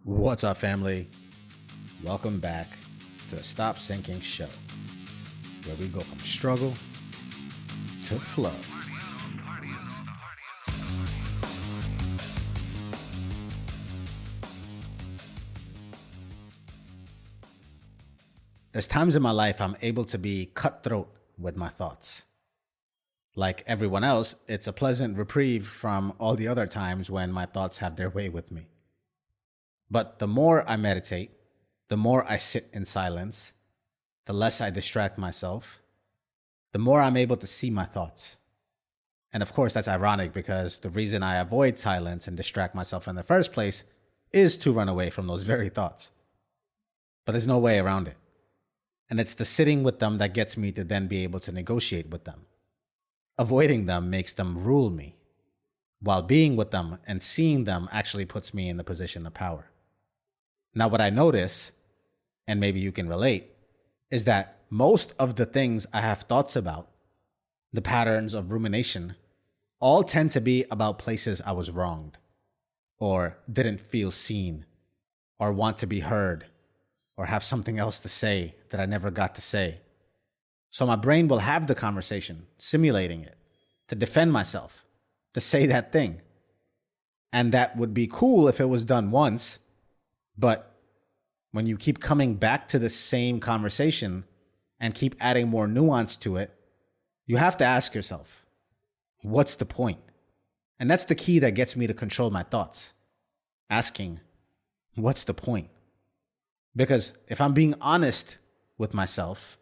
What's up, family? Welcome back to the Stop Sinking Show, where we go from struggle to flow. There's times in my life I'm able to be cutthroat with my thoughts. Like everyone else, it's a pleasant reprieve from all the other times when my thoughts have their way with me. But the more I meditate, the more I sit in silence, the less I distract myself, the more I'm able to see my thoughts. And of course, that's ironic because the reason I avoid silence and distract myself in the first place is to run away from those very thoughts. But there's no way around it. And it's the sitting with them that gets me to then be able to negotiate with them. Avoiding them makes them rule me, while being with them and seeing them actually puts me in the position of power. Now, what I notice, and maybe you can relate, is that most of the things I have thoughts about, the patterns of rumination, all tend to be about places I was wronged, or didn't feel seen, or want to be heard, or have something else to say that I never got to say. So my brain will have the conversation, simulating it, to defend myself, to say that thing. And that would be cool if it was done once, but when you keep coming back to the same conversation and keep adding more nuance to it, you have to ask yourself, what's the point? And that's the key that gets me to control my thoughts. Asking, what's the point? Because if I'm being honest with myself,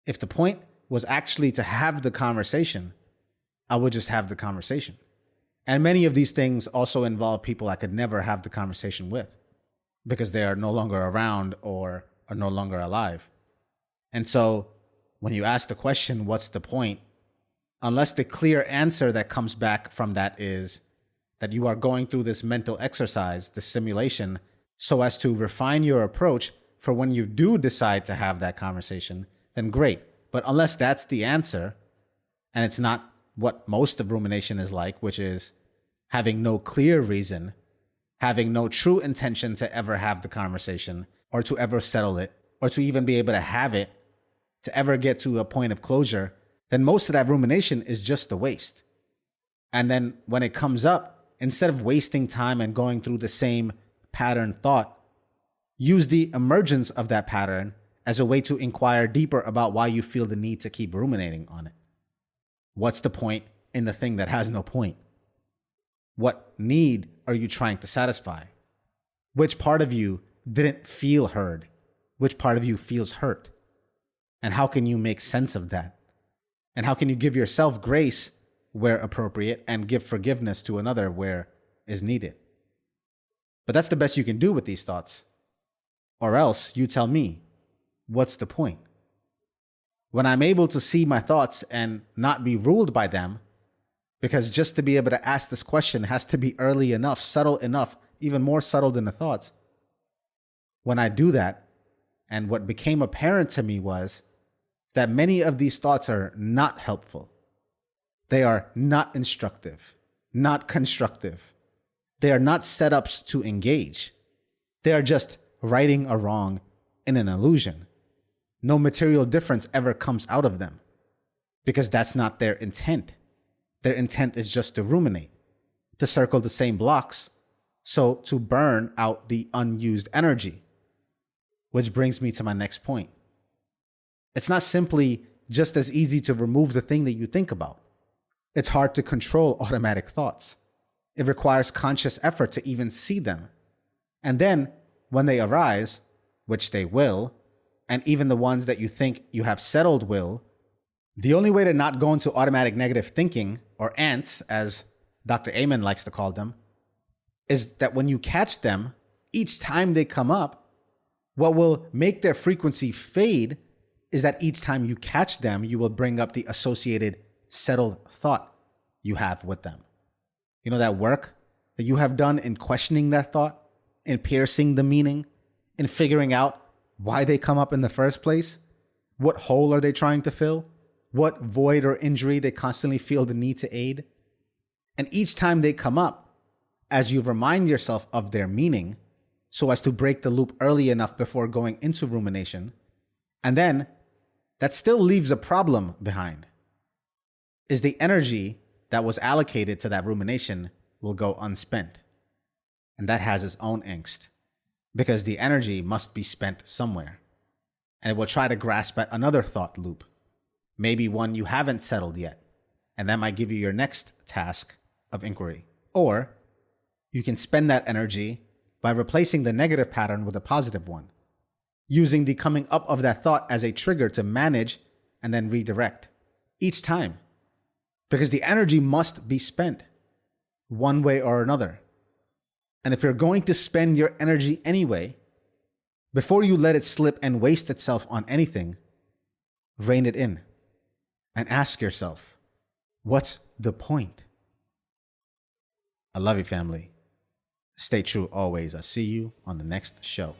if the point was actually to have the conversation, I would just have the conversation. And many of these things also involve people I could never have the conversation with because they are no longer around or are no longer alive. And so when you ask the question, what's the point? Unless the clear answer that comes back from that is that you are going through this mental exercise, this simulation, so as to refine your approach for when you do decide to have that conversation, then great. But unless that's the answer, and it's not what most of rumination is like, which is having no clear reason, having no true intention to ever have the conversation or to ever settle it or to even be able to have it, to ever get to a point of closure, then most of that rumination is just a waste. And then when it comes up, instead of wasting time and going through the same pattern thought, use the emergence of that pattern as a way to inquire deeper about why you feel the need to keep ruminating on it. What's the point in the thing that has no point? What need are you trying to satisfy? Which part of you didn't feel heard? Which part of you feels hurt? And how can you make sense of that? And how can you give yourself grace where appropriate and give forgiveness to another where is needed? But that's the best you can do with these thoughts. Or else you tell me, what's the point? When I'm able to see my thoughts and not be ruled by them, because just to be able to ask this question has to be early enough, subtle enough, even more subtle than the thoughts. When I do that, and what became apparent to me was that many of these thoughts are not helpful. They are not instructive, not constructive. They are not setups to engage. They are just righting a wrong in an illusion. No material difference ever comes out of them because that's not their intent. Their intent is just to ruminate, to circle the same blocks, so to burn out the unused energy. Which brings me to my next point. It's not simply just as easy to remove the thing that you think about. It's hard to control automatic thoughts. It requires conscious effort to even see them. And then when they arise, which they will, and even the ones that you think you have settled will, the only way to not go into automatic negative thinking, or ants, as Dr. Amen likes to call them, is that when you catch them, each time they come up, what will make their frequency fade is that each time you catch them, you will bring up the associated settled thought you have with them. You know, that work that you have done in questioning that thought, in piercing the meaning, in figuring out why they come up in the first place? What hole are they trying to fill? What void or injury they constantly feel the need to aid? And each time they come up, as you remind yourself of their meaning, so as to break the loop early enough before going into rumination. And then that still leaves a problem behind. Is the energy that was allocated to that rumination will go unspent. And that has its own angst, because the energy must be spent somewhere. And it will try to grasp at another thought loop, maybe one you haven't settled yet. And that might give you your next task of inquiry. Or you can spend that energy by replacing the negative pattern with a positive one, using the coming up of that thought as a trigger to manage and then redirect each time. Because the energy must be spent one way or another. And if you're going to spend your energy anyway, before you let it slip and waste itself on anything, rein it in and ask yourself, what's the point? I love you, family. Stay true always. I'll see you on the next show.